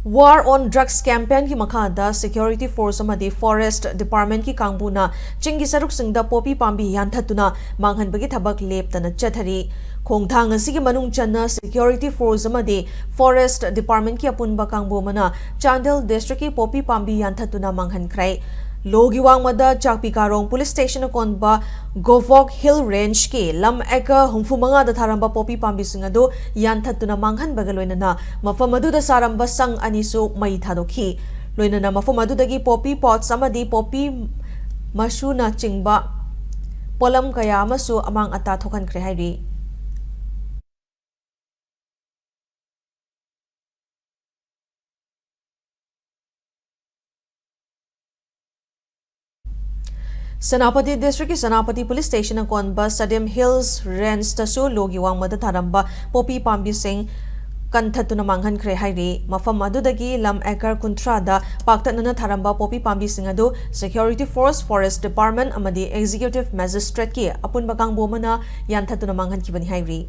War on Drugs campaign ki makhada security force amadi forest department ki kangbuna chingi saruk singda popi pambi yanthatuna manghanbagi thabak leptana chathari khongthang asigi manung channa security force amadi forest department ki apunba kangbu mana Chandel district ki popi pambi yanthatuna manghankhrai Logi wangmada Chakpikarong police station konba Govok Hill Range ke lam eka humfumanga da tharamba popi pambi singado yanthatuna manghan bagaloinana mafamadu da saramba sang anisu mai thadokhi loinana mafamadu dagi popi pot samadi popi masuna chingba polam kaya amasu amang ata thokan kre hairi Senapati district ki Senapati police station konba Sadim Hills Range tasu logi wangmada tharamba popi pambi sing kanthatuna manghan khre hairi mafam adudagi lam ekar kuntrada paktanana tharamba popi pambi singadu security force forest department amadi executive magistrate ki apun bakang bomana yanthatuna manghan kibani hairi